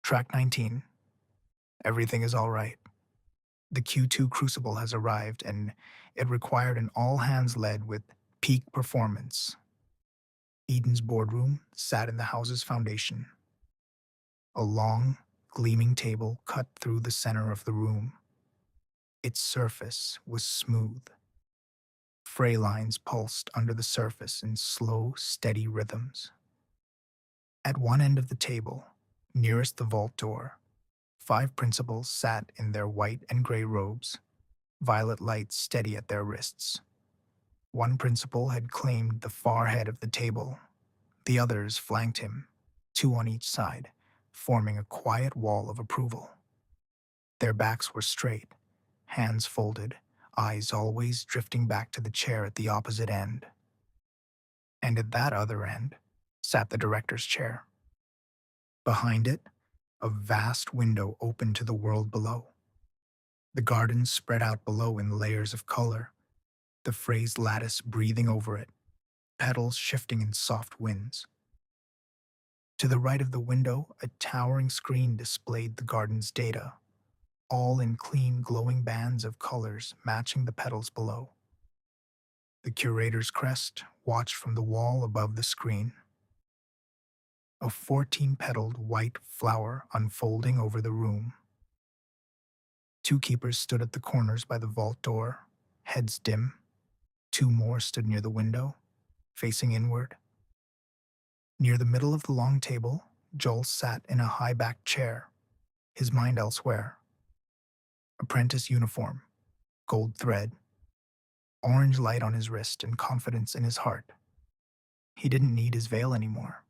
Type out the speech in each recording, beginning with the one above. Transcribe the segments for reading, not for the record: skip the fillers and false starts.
Track 19. Everything is all right. The Q2 Crucible has arrived, and it required an all-hands lead with peak performance. Eden's boardroom sat in the house's foundation. A long, gleaming table cut through the center of the room. Its surface was smooth. Fray lines pulsed under the surface in slow, steady rhythms. At one end of the table, nearest the vault door, 5 principals sat in their white and gray robes, violet lights steady at their wrists. One principal had claimed the far head of the table. The others flanked him, 2 on each side, forming a quiet wall of approval. Their backs were straight, hands folded, eyes always drifting back to the chair at the opposite end. And at that other end sat the director's chair. Behind it, a vast window opened to the world below. The gardens spread out below in layers of color, the phrased lattice breathing over it, petals shifting in soft winds. To the right of the window, a towering screen displayed the garden's data, all in clean, glowing bands of colors matching the petals below. The curator's crest watched from the wall above the screen. A 14-petaled white flower unfolding over the room. 2 keepers stood at the corners by the vault door, heads dim. 2 more stood near the window, facing inward. Near the middle of the long table, Joel sat in a high-backed chair, his mind elsewhere. Apprentice uniform, gold thread, orange light on his wrist and confidence in his heart. He didn't need his veil anymore.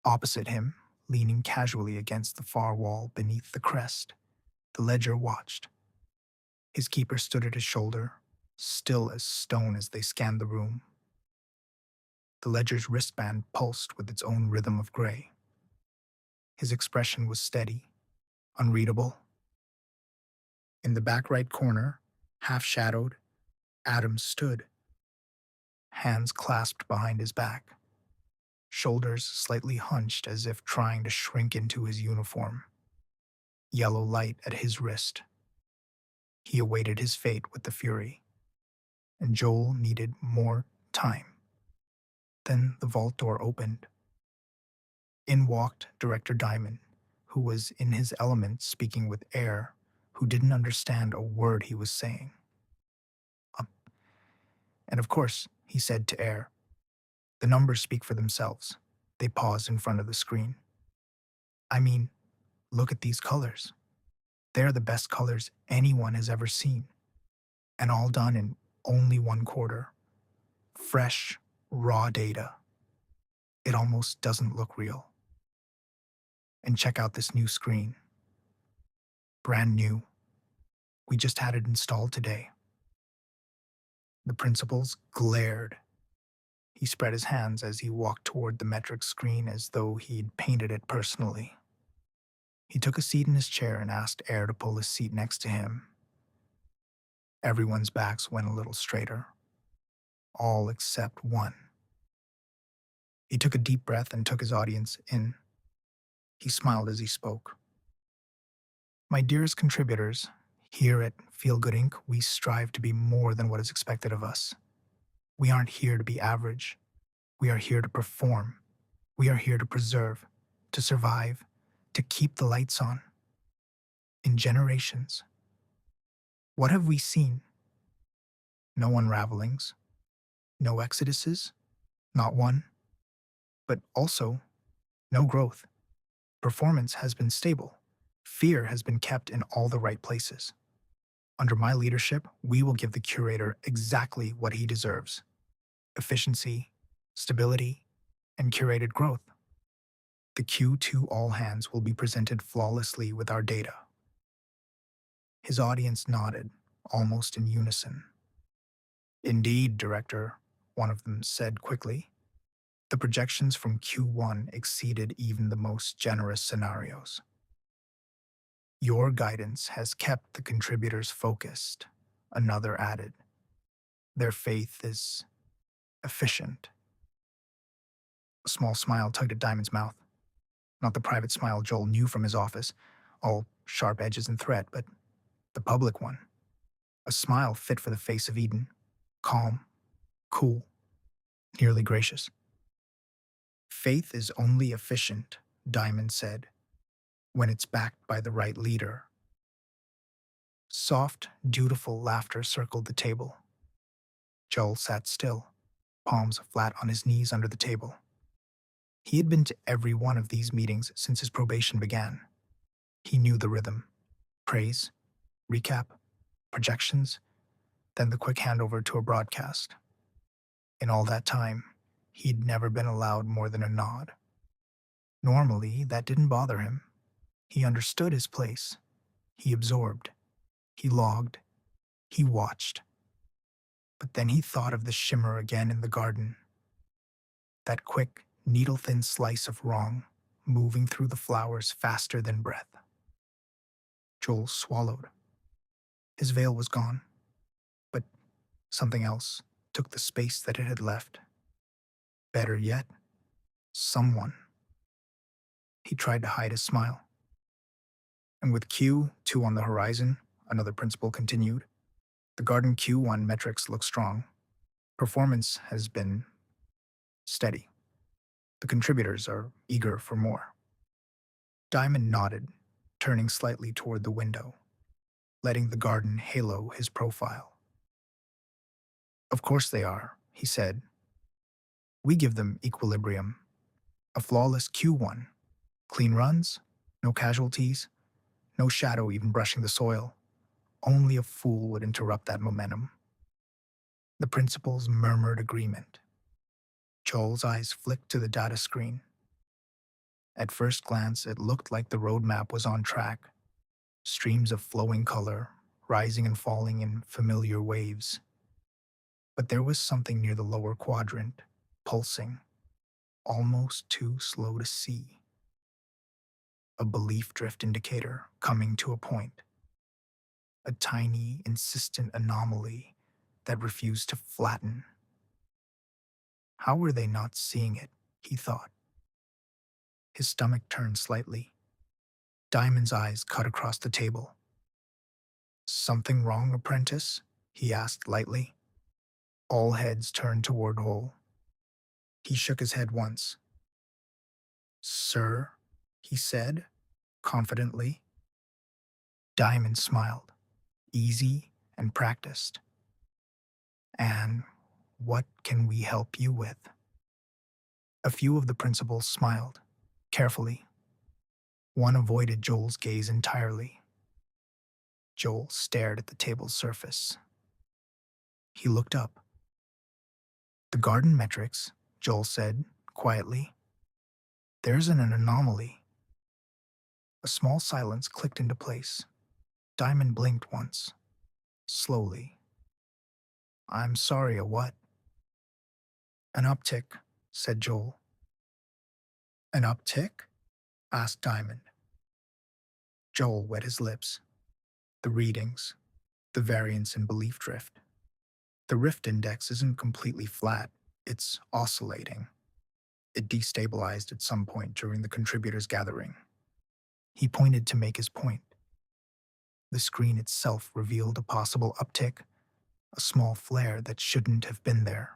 Opposite him, leaning casually against the far wall beneath the crest, the ledger watched. His keeper stood at his shoulder, still as stone as they scanned the room. The ledger's wristband pulsed with its own rhythm of gray. His expression was steady, unreadable. In the back right corner, half-shadowed, Adams stood, hands clasped behind his back, shoulders slightly hunched as if trying to shrink into his uniform. Yellow light at his wrist. He awaited his fate with the fury, and Joel needed more time. Then the vault door opened. In walked Director Diamond, who was in his element speaking with air, who didn't understand a word he was saying. And of course, he said to Air, the numbers speak for themselves. They paused in front of the screen. I mean, look at these colors. They're the best colors anyone has ever seen. And all done in only 1 quarter. Fresh, raw data. It almost doesn't look real. And check out this new screen. Brand new. We just had it installed today. The principals glared. He spread his hands as he walked toward the metric screen as though he'd painted it personally. He took a seat in his chair and asked Air to pull his seat next to him. Everyone's backs went a little straighter. All except one. He took a deep breath and took his audience in. He smiled as he spoke. My dearest contributors, here at Feel Good Inc., we strive to be more than what is expected of us. We aren't here to be average. We are here to perform. We are here to preserve, to survive, to keep the lights on. In generations. What have we seen? No unravelings. No exoduses. Not one. But also, no growth. Performance has been stable. Fear has been kept in all the right places. Under my leadership, we will give the curator exactly what he deserves. Efficiency, stability, and curated growth. The Q2 All Hands will be presented flawlessly with our data. His audience nodded, almost in unison. Indeed, Director, one of them said quickly. The projections from Q1 exceeded even the most generous scenarios. Your guidance has kept the contributors focused, another added. Their faith is efficient. A small smile tugged at Diamond's mouth. Not the private smile Joel knew from his office, all sharp edges and threat, but the public one. A smile fit for the face of Eden. Calm, cool, nearly gracious. Faith is only efficient, Diamond said, when it's backed by the right leader. Soft, dutiful laughter circled the table. Joel sat still, palms flat on his knees under the table. He had been to every one of these meetings since his probation began. He knew the rhythm: praise, recap, projections, then the quick handover to a broadcast. In all that time, he'd never been allowed more than a nod. Normally, that didn't bother him. He understood his place. He absorbed. He logged. He watched. But then he thought of the shimmer again in the garden. That quick, needle-thin slice of wrong, moving through the flowers faster than breath. Joel swallowed. His veil was gone, but something else took the space that it had left. Better yet, someone. He tried to hide his smile. And with Q2 on the horizon, another principal continued, the garden Q1 metrics look strong. Performance has been steady. The contributors are eager for more. Diamond nodded, turning slightly toward the window, letting the garden halo his profile. Of course they are, he said. We give them equilibrium. A flawless Q1. Clean runs, no casualties, no shadow even brushing the soil. Only a fool would interrupt that momentum. The principals murmured agreement. Joel's eyes flicked to the data screen. At first glance, it looked like the roadmap was on track. Streams of flowing color, rising and falling in familiar waves. But there was something near the lower quadrant, pulsing, almost too slow to see. A belief drift indicator coming to a point. A tiny, insistent anomaly that refused to flatten. How were they not seeing it, he thought. His stomach turned slightly. Diamond's eyes cut across the table. Something wrong, apprentice? He asked lightly. All heads turned toward Hole. He shook his head once. Sir, he said, confidently. Diamond smiled, easy and practiced. And what can we help you with? A few of the principals smiled, carefully. One avoided Joel's gaze entirely. Joel stared at the table's surface. He looked up. The garden metrics, Joel said, quietly. There's an anomaly. A small silence clicked into place. Diamond blinked once, slowly. I'm sorry, a what? An uptick, said Joel. An uptick? Asked Diamond. Joel wet his lips. The readings, the variance in belief drift. The rift index isn't completely flat, it's oscillating. It destabilized at some point during the contributors' gathering. He pointed to make his point. The screen itself revealed a possible uptick, a small flare that shouldn't have been there.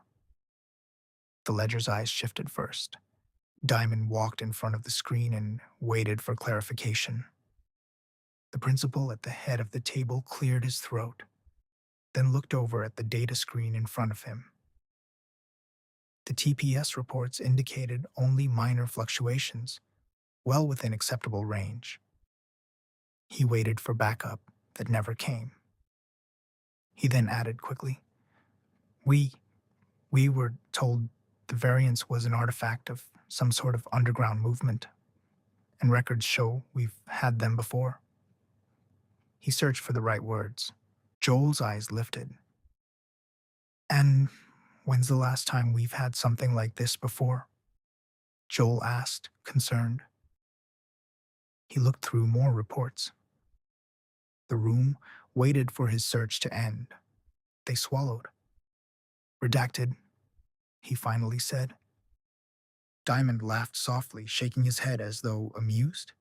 The ledger's eyes shifted first. Diamond walked in front of the screen and waited for clarification. The principal at the head of the table cleared his throat, then looked over at the data screen in front of him. The TPS reports indicated only minor fluctuations, well within acceptable range. He waited for backup that never came. He then added quickly, We were told the variance was an artifact of some sort of underground movement, and records show we've had them before. He searched for the right words. Joel's eyes lifted. And when's the last time we've had something like this before? Joel asked, concerned. He looked through more reports. The room waited for his search to end. They swallowed. Redacted, he finally said. Diamond laughed softly, shaking his head as though amused.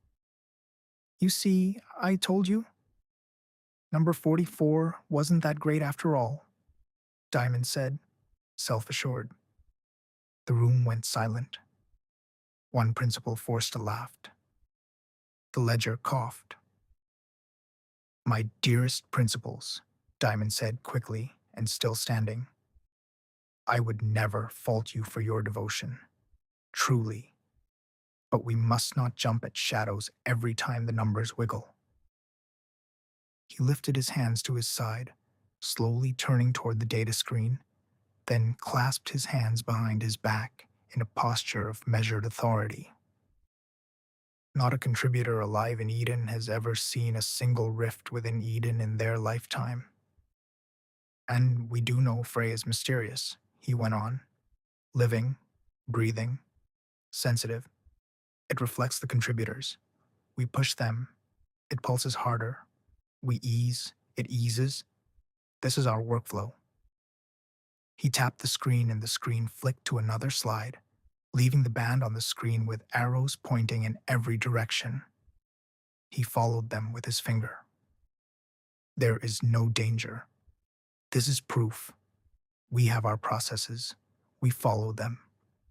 You see, I told you. Number 44 wasn't that great after all, Diamond said, self-assured. The room went silent. One principal forced a laugh. The ledger coughed. My dearest principals, Diamond said quickly and still standing. I would never fault you for your devotion. Truly. But we must not jump at shadows every time the numbers wiggle. He lifted his hands to his side, slowly turning toward the data screen, then clasped his hands behind his back in a posture of measured authority. Not a contributor alive in Eden has ever seen a single rift within Eden in their lifetime. And we do know Frey is mysterious, he went on. Living, breathing, sensitive. It reflects the contributors. We push them. It pulses harder. We ease. It eases. This is our workflow. He tapped the screen and the screen flicked to another slide, leaving the band on the screen with arrows pointing in every direction. He followed them with his finger. There is no danger. This is proof. We have our processes. We follow them.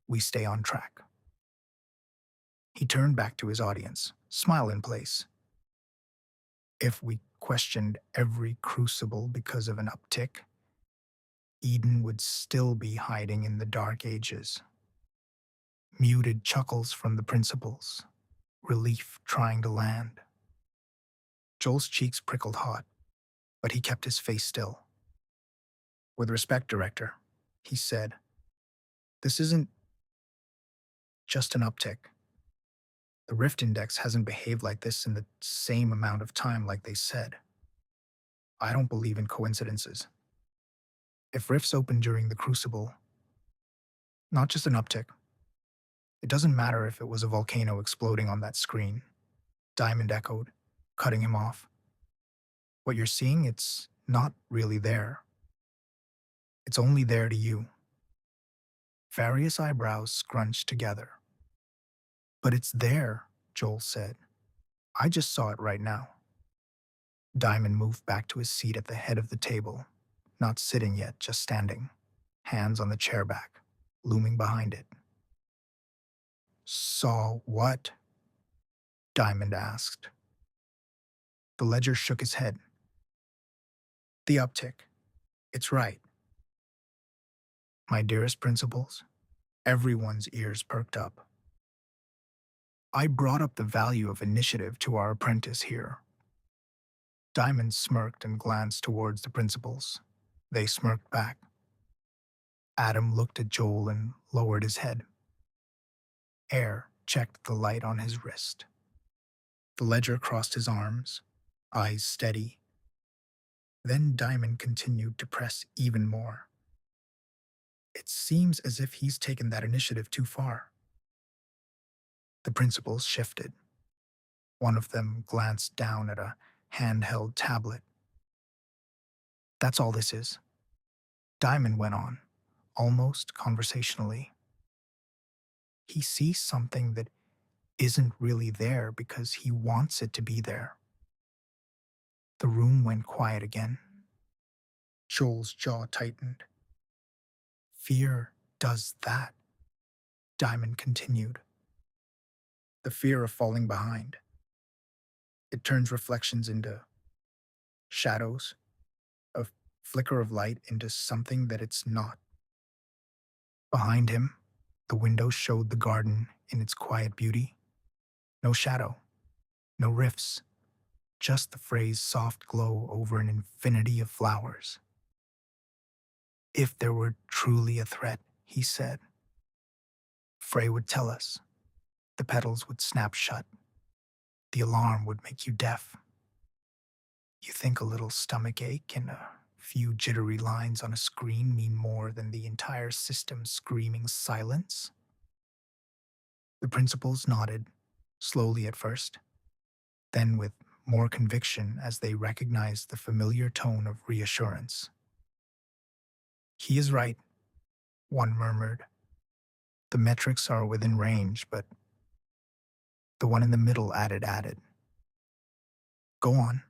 We stay on track. He turned back to his audience, smile in place. If we questioned every crucible because of an uptick, Eden would still be hiding in the dark ages. Muted chuckles from the principals, relief trying to land. Joel's cheeks prickled hot, but he kept his face still. With respect, Director, he said, this isn't just an uptick. The Rift Index hasn't behaved like this in the same amount of time like they said. I don't believe in coincidences. If rifts open during the Crucible, not just an uptick. It doesn't matter if it was a volcano exploding on that screen, Diamond echoed, cutting him off. What you're seeing, it's not really there. It's only there to you. Various eyebrows scrunched together. But it's there, Joel said. I just saw it right now. Diamond moved back to his seat at the head of the table, not sitting yet, just standing, hands on the chair back, looming behind it. Saw what? Diamond asked. The ledger shook his head. The uptick. It's right. My dearest principals, everyone's ears perked up. I brought up the value of initiative to our apprentice here. Diamond smirked and glanced towards the principals. They smirked back. Adam looked at Joel and lowered his head. Air checked the light on his wrist. The ledger crossed his arms, eyes steady. Then Diamond continued to press even more. It seems as if he's taken that initiative too far. The principals shifted. One of them glanced down at a handheld tablet. That's all this is. Diamond went on, almost conversationally. He sees something that isn't really there because he wants it to be there. The room went quiet again. Joel's jaw tightened. Fear does that, Diamond continued. The fear of falling behind. It turns reflections into shadows, a flicker of light into something that it's not. Behind him, the window showed the garden in its quiet beauty. No shadow, no rifts, just the phrase soft glow over an infinity of flowers. If there were truly a threat, he said, Frey would tell us. The petals would snap shut. The alarm would make you deaf. You think a little stomach ache and a few jittery lines on a screen mean more than the entire system screaming silence? The principals nodded, slowly at first, then with more conviction as they recognized the familiar tone of reassurance. He is right, one murmured. The metrics are within range, but the one in the middle added. Go on,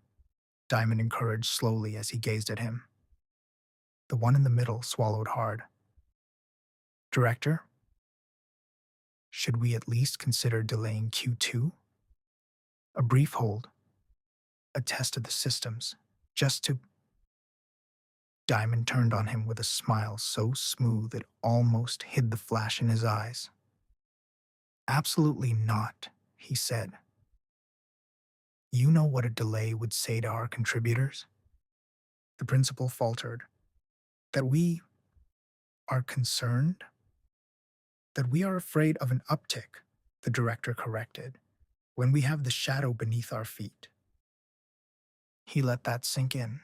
Diamond encouraged slowly as he gazed at him. The one in the middle swallowed hard. Director, should we at least consider delaying Q2? A brief hold, a test of the systems, just to. Diamond turned on him with a smile so smooth it almost hid the flash in his eyes. Absolutely not, he said. You know what a delay would say to our contributors? The principal faltered. That we are concerned? That we are afraid of an uptick, the director corrected, when we have the shadow beneath our feet. He let that sink in.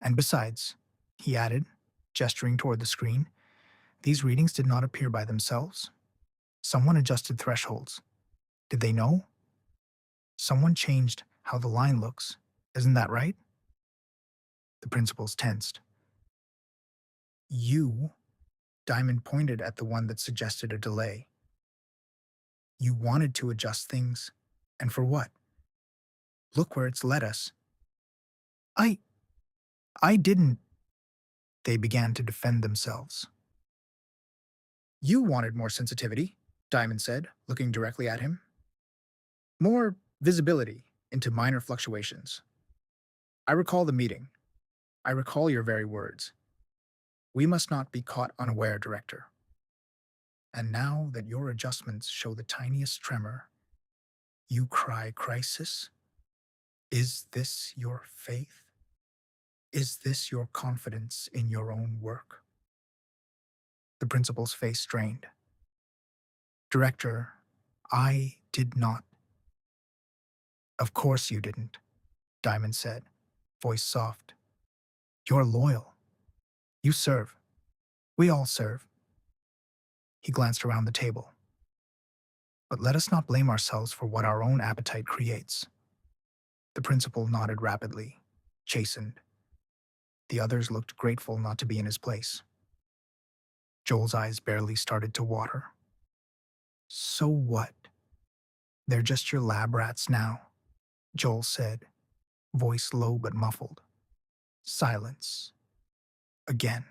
And besides, he added, gesturing toward the screen, these readings did not appear by themselves. Someone adjusted thresholds. Did they know? Someone changed how the line looks. Isn't that right? The principals tensed. You, Diamond pointed at the one that suggested a delay. You wanted to adjust things. And for what? Look where it's led us. I didn't. They began to defend themselves. You wanted more sensitivity, Diamond said, looking directly at him. More visibility into minor fluctuations. I recall the meeting. I recall your very words. We must not be caught unaware, Director. And now that your adjustments show the tiniest tremor, you cry crisis? Is this your faith? Is this your confidence in your own work? The principal's face strained. Director, I did not. Of course you didn't, Diamond said, voice soft. You're loyal. You serve. We all serve. He glanced around the table. But let us not blame ourselves for what our own appetite creates. The principal nodded rapidly, chastened. The others looked grateful not to be in his place. Joel's eyes barely started to water. So what? They're just your lab rats now, Joel said, voice low but muffled. Silence. Again.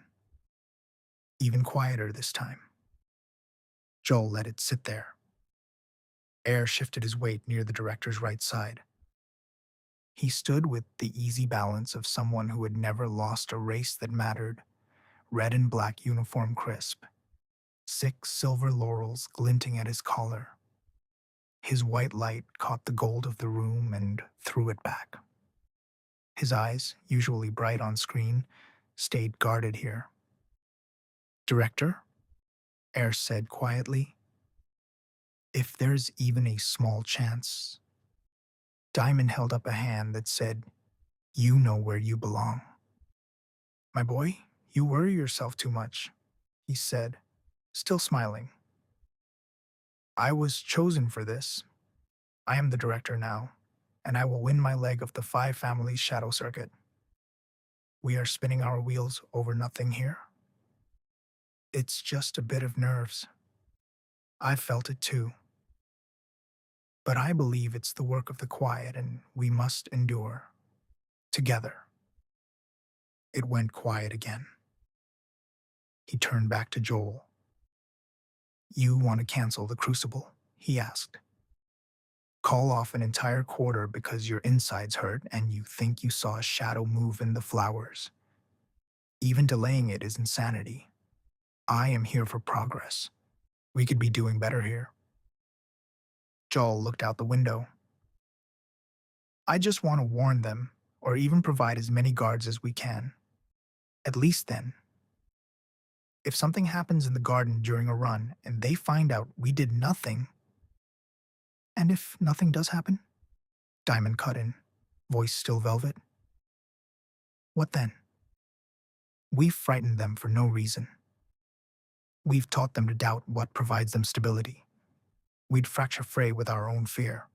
Even quieter this time. Joel let it sit there. Air shifted his weight near the director's right side. He stood with the easy balance of someone who had never lost a race that mattered, red and black uniform crisp, 6 silver laurels glinting at his collar. His white light caught the gold of the room and threw it back. His eyes, usually bright on screen, stayed guarded here. Director, Air said quietly, if there's even a small chance. Diamond held up a hand that said, you know where you belong. My boy, you worry yourself too much, he said, still smiling. I was chosen for this. I am the director now, and I will win my leg of the 5 families shadow circuit. We are spinning our wheels over nothing here. It's just a bit of nerves. I've felt it too. But I believe it's the work of the quiet, and we must endure. Together. It went quiet again. He turned back to Joel. You want to cancel the crucible? He asked. Call off an entire quarter because your insides hurt and you think you saw a shadow move in the flowers. Even delaying it is insanity. I am here for progress. We could be doing better here. Joel looked out the window. I just want to warn them, or even provide as many guards as we can. At least then. If something happens in the garden during a run and they find out we did nothing. And if nothing does happen? Diamond cut in, voice still velvet. What then? We've frightened them for no reason. We've taught them to doubt what provides them stability. We'd fracture fray with our own fear.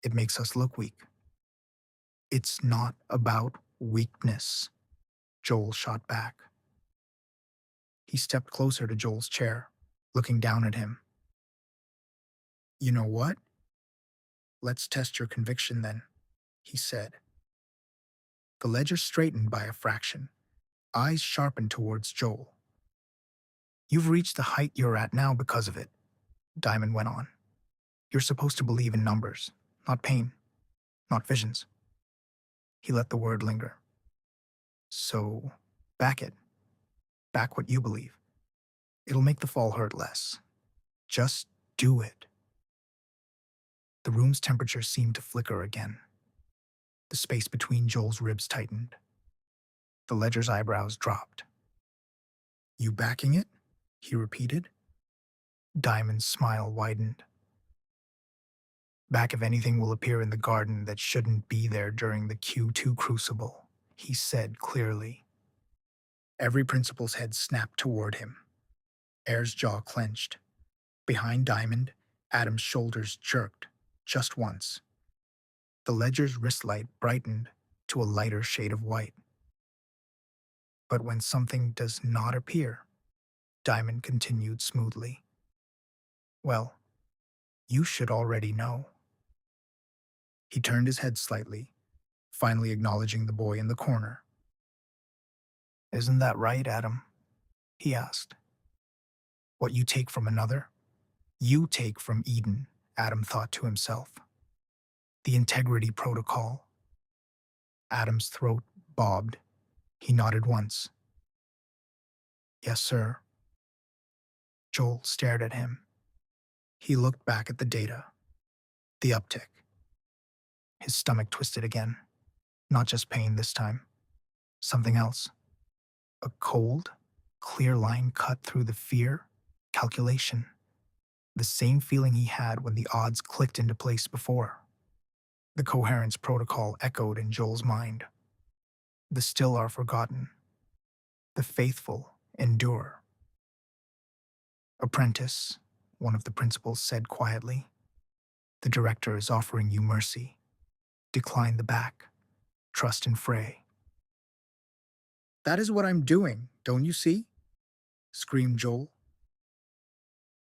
It makes us look weak. It's not about weakness, Joel shot back. He stepped closer to Joel's chair. looking down at him. You know what? Let's test your conviction then, he said. The ledger straightened by a fraction, eyes sharpened towards Joel. You've reached the height you're at now because of it, Diamond went on. You're supposed to believe in numbers, not pain, not visions. He let the word linger. So, back it. Back what you believe. It'll make the fall hurt less. Just do it. The room's temperature seemed to flicker again. The space between Joel's ribs tightened. The ledger's eyebrows dropped. You backing it? He repeated. Diamond's smile widened. Back if anything will appear in the garden that shouldn't be there during the Q2 crucible, he said clearly. Every principal's head snapped toward him. Air's jaw clenched. Behind Diamond, Adam's shoulders jerked, just once. The ledger's wrist light brightened to a lighter shade of white. But when something does not appear, Diamond continued smoothly. Well, you should already know. He turned his head slightly, finally acknowledging the boy in the corner. Isn't that right, Adam? He asked. What you take from another, you take from Eden, Adam thought to himself. The integrity protocol. Adam's throat bobbed. He nodded once. Yes, sir. Joel stared at him. He looked back at the data. The uptick. His stomach twisted again. Not just pain this time. Something else. A cold, clear line cut through the fear, calculation. The same feeling he had when the odds clicked into place before. The coherence protocol echoed in Joel's mind. The still are forgotten. The faithful endure. Apprentice, one of the principals said quietly. The director is offering you mercy. Decline the back. Trust in Frey. That is what I'm doing, don't you see? Screamed Joel.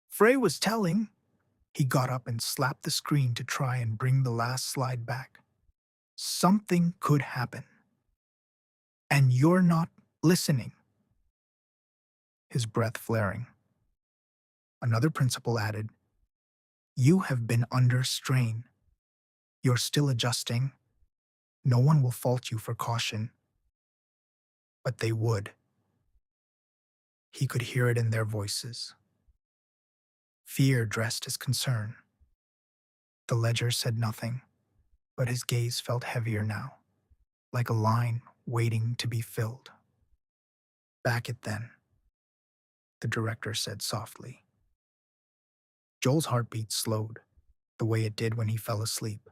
Frey was telling. He got up and slapped the screen to try and bring the last slide back. Something could happen. And you're not listening. His breath flaring. Another principal added, You have been under strain. You're still adjusting. No one will fault you for caution. But they would. He could hear it in their voices. Fear dressed as concern. The ledger said nothing, but his gaze felt heavier now, like a line waiting to be filled. Back it then, the director said softly. Joel's heartbeat slowed, the way it did when he fell asleep.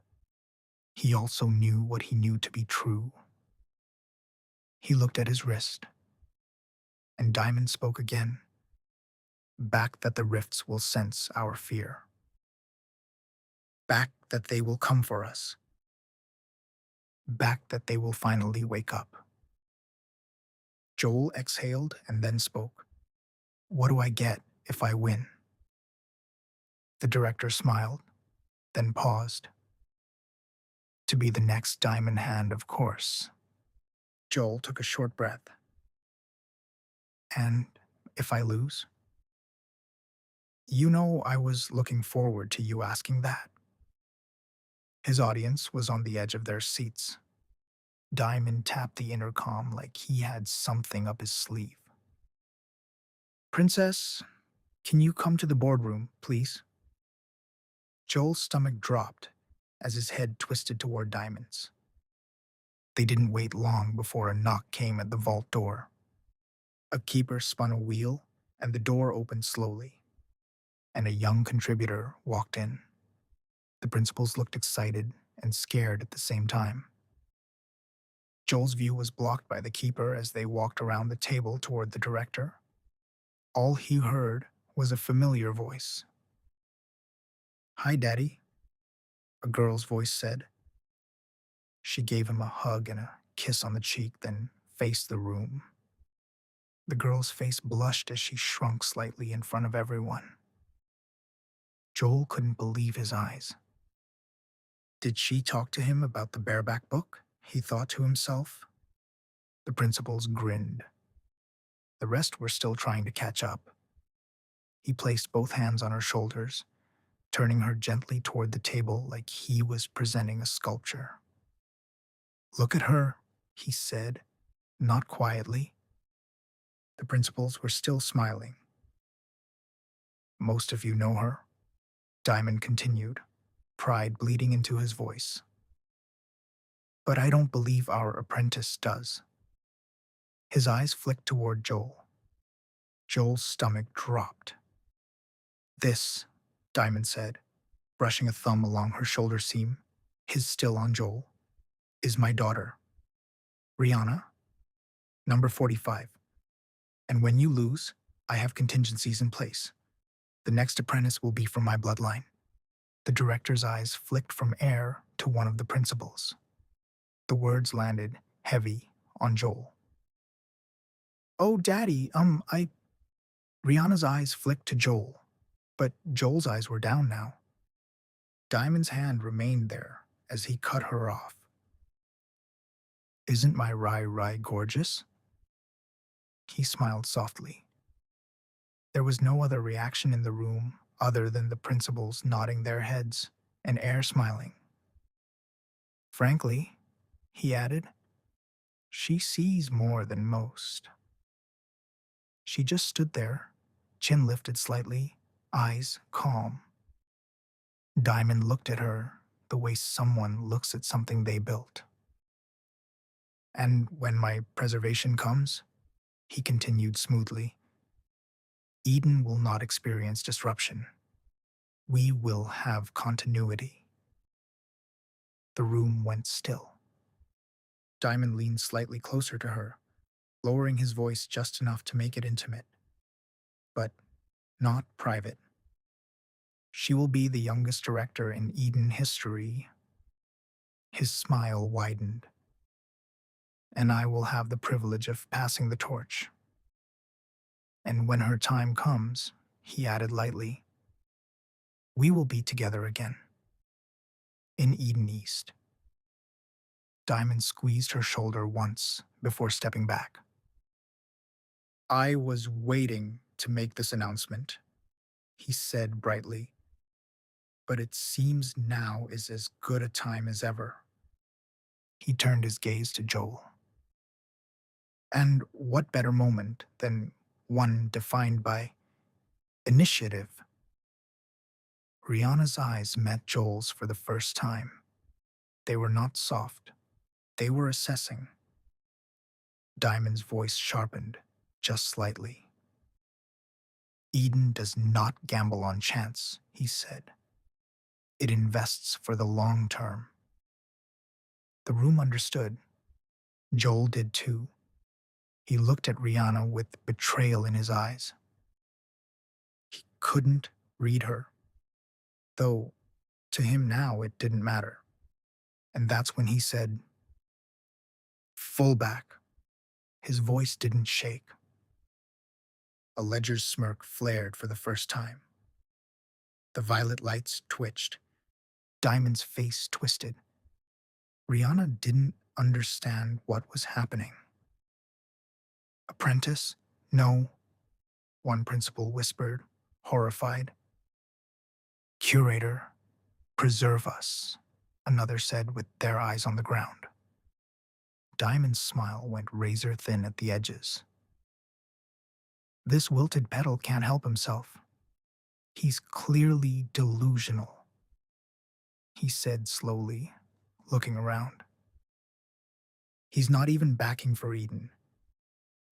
He also knew what he knew to be true. He looked at his wrist, and Diamond spoke again. Back that the rifts will sense our fear. Back that they will come for us. Back that they will finally wake up. Joel exhaled and then spoke. What do I get if I win? The director smiled, then paused. To be the next Diamond Hand, of course. Joel took a short breath. And if I lose? You know, I was looking forward to you asking that. His audience was on the edge of their seats. Diamond tapped the intercom like he had something up his sleeve. Princess, can you come to the boardroom, please? Joel's stomach dropped as his head twisted toward Diamond's. They didn't wait long before a knock came at the vault door. A keeper spun a wheel, and the door opened slowly, and a young contributor walked in. The principals looked excited and scared at the same time. Joel's view was blocked by the keeper as they walked around the table toward the director. All he heard was a familiar voice. Hi, Daddy, a girl's voice said. She gave him a hug and a kiss on the cheek, then faced the room. The girl's face blushed as she shrunk slightly in front of everyone. Joel couldn't believe his eyes. Did she talk to him about the bareback book? He thought to himself. The principals grinned. The rest were still trying to catch up. He placed both hands on her shoulders, turning her gently toward the table like he was presenting a sculpture. Look at her, he said, not quietly. The principals were still smiling. Most of you know her, Diamond continued, pride bleeding into his voice. But I don't believe our apprentice does. His eyes flicked toward Joel. Joel's stomach dropped. This, Diamond said, brushing a thumb along her shoulder seam, his still on Joel, is my daughter, Rihanna, number 45. And when you lose, I have contingencies in place. The next apprentice will be from my bloodline. The director's eyes flicked from air to one of the principals. The words landed heavy on Joel. Oh, Daddy, Rihanna's eyes flicked to Joel, but Joel's eyes were down now. Diamond's hand remained there as he cut her off. Isn't my Rai gorgeous? He smiled softly. There was no other reaction in the room other than the principals nodding their heads and Air smiling. Frankly, he added, she sees more than most. She just stood there, chin lifted slightly, eyes calm. Diamond looked at her the way someone looks at something they built. And when my preservation comes, he continued smoothly, Eden will not experience disruption. We will have continuity. The room went still. Diamond leaned slightly closer to her, lowering his voice just enough to make it intimate, but not private. She will be the youngest director in Eden history. His smile widened. And I will have the privilege of passing the torch. And when her time comes, he added lightly, we will be together again. In Eden East. Diamond squeezed her shoulder once before stepping back. I was waiting to make this announcement, he said brightly. But it seems now is as good a time as ever. He turned his gaze to Joel. And what better moment than one defined by initiative? Rihanna's eyes met Joel's for the first time. They were not soft. They were assessing. Diamond's voice sharpened, just slightly. Eden does not gamble on chance, he said. It invests for the long term. The room understood. Joel did too. He looked at Rihanna with betrayal in his eyes. He couldn't read her, though to him now it didn't matter. And that's when he said, fullback. His voice didn't shake. A ledger's smirk flared for the first time. The violet lights twitched. Diamond's face twisted. Rihanna didn't understand what was happening. Apprentice? No, one principal whispered, horrified. Curator, preserve us, another said with their eyes on the ground. Diamond's smile went razor thin at the edges. This wilted petal can't help himself. He's clearly delusional, he said slowly, looking around. He's not even backing for Eden.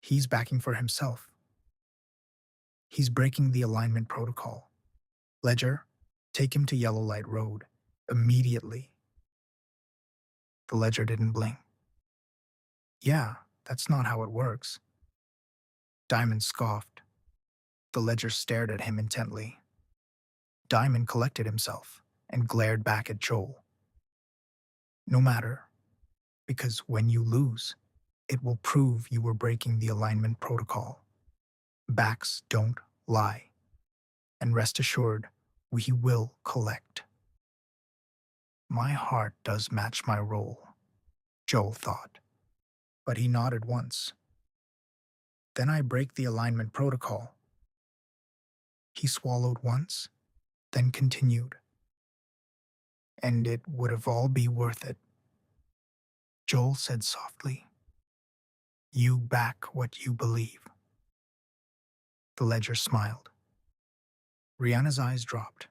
He's backing for himself. He's breaking the alignment protocol. Ledger, take him to Yellow Light Road, immediately. The ledger didn't blink. Yeah, that's not how it works. Diamond scoffed. The ledger stared at him intently. Diamond collected himself and glared back at Joel. No matter, because when you lose, It will prove you were breaking the alignment protocol. Backs don't lie. And rest assured, we will collect. My heart does match my role, Joel thought, but he nodded once. Then I break the alignment protocol. He swallowed once, then continued. And it would have all be worth it. Joel said softly, "You back what you believe." The ledger smiled. Rihanna's eyes dropped.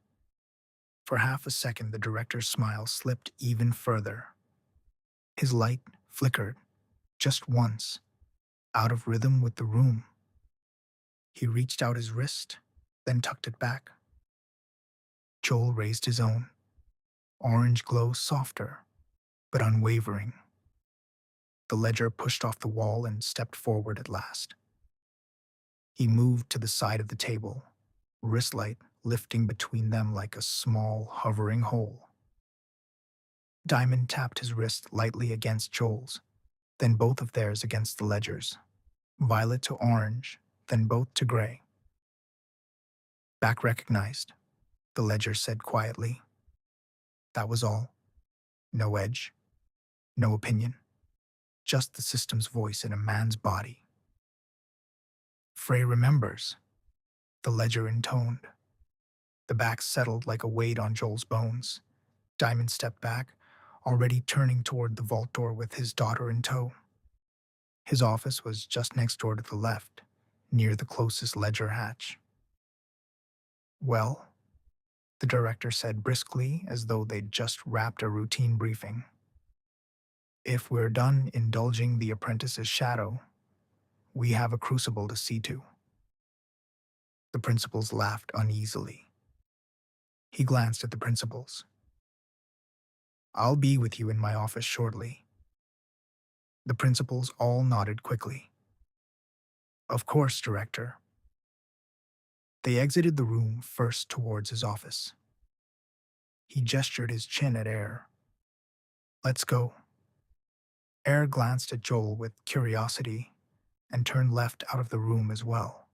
For half a second, the director's smile slipped even further. His light flickered, just once, out of rhythm with the room. He reached out his wrist, then tucked it back. Joel raised his own, orange glow softer, but unwavering. The ledger pushed off the wall and stepped forward at last. He moved to the side of the table, wrist light lifting between them like a small, hovering hole. Diamond tapped his wrist lightly against Joel's, then both of theirs against the ledger's. Violet to orange, then both to gray. "Back recognized," the ledger said quietly. That was all. No edge, no opinion, just the system's voice in a man's body. "Frey remembers," the ledger intoned. The back settled like a weight on Joel's bones. Diamond stepped back, already turning toward the vault door with his daughter in tow. His office was just next door to the left, near the closest ledger hatch. "Well," the director said briskly, as though they'd just wrapped a routine briefing. "If we're done indulging the apprentice's shadow, we have a crucible to see to." The principals laughed uneasily. He glanced at the principals. "I'll be with you in my office shortly." The principals all nodded quickly. "Of course, Director." They exited the room first towards his office. He gestured his chin at Air. "Let's go." Air glanced at Joel with curiosity and turned left out of the room as well.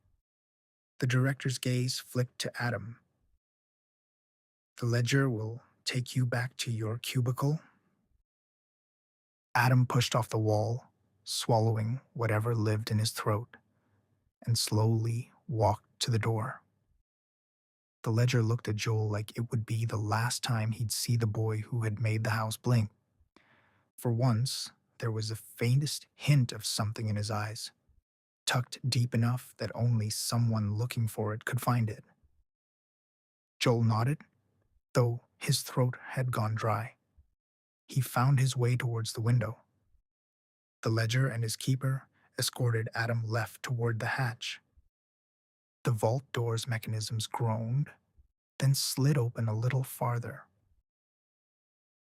The director's gaze flicked to Adam. "The ledger will take you back to your cubicle?" Adam pushed off the wall, swallowing whatever lived in his throat, and slowly walked to the door. The ledger looked at Joel like it would be the last time he'd see the boy who had made the house blink. For once, there was the faintest hint of something in his eyes, tucked deep enough that only someone looking for it could find it. Joel nodded, though his throat had gone dry. He found his way towards the window. The ledger and his keeper escorted Adam left toward the hatch. The vault door's mechanisms groaned, then slid open a little farther.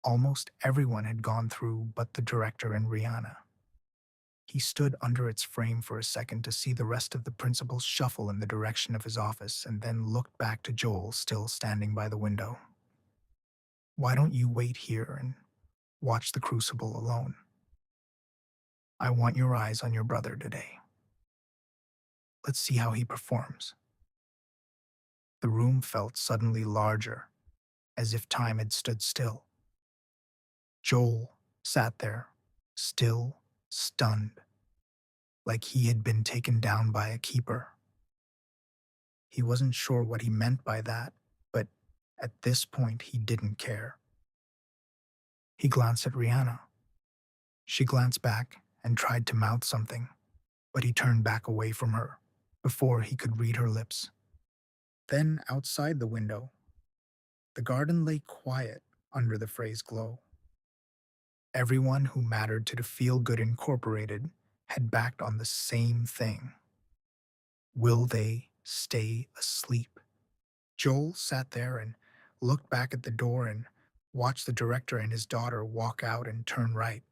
Almost everyone had gone through but the director and Rihanna. He stood under its frame for a second to see the rest of the principals shuffle in the direction of his office and then looked back to Joel still standing by the window. "Why don't you wait here and watch the crucible alone? I want your eyes on your brother today. Let's see how he performs." The room felt suddenly larger, as if time had stood still. Joel sat there, still, stunned, like he had been taken down by a keeper. He wasn't sure what he meant by that, but at this point he didn't care. He glanced at Rihanna. She glanced back and tried to mouth something, but he turned back away from her before he could read her lips. Then outside the window, the garden lay quiet under the Frey's glow. Everyone who mattered to the Feel Good Incorporated had backed on the same thing. Will they stay asleep? Joel sat there and looked back at the door and watched the director and his daughter walk out and turn right.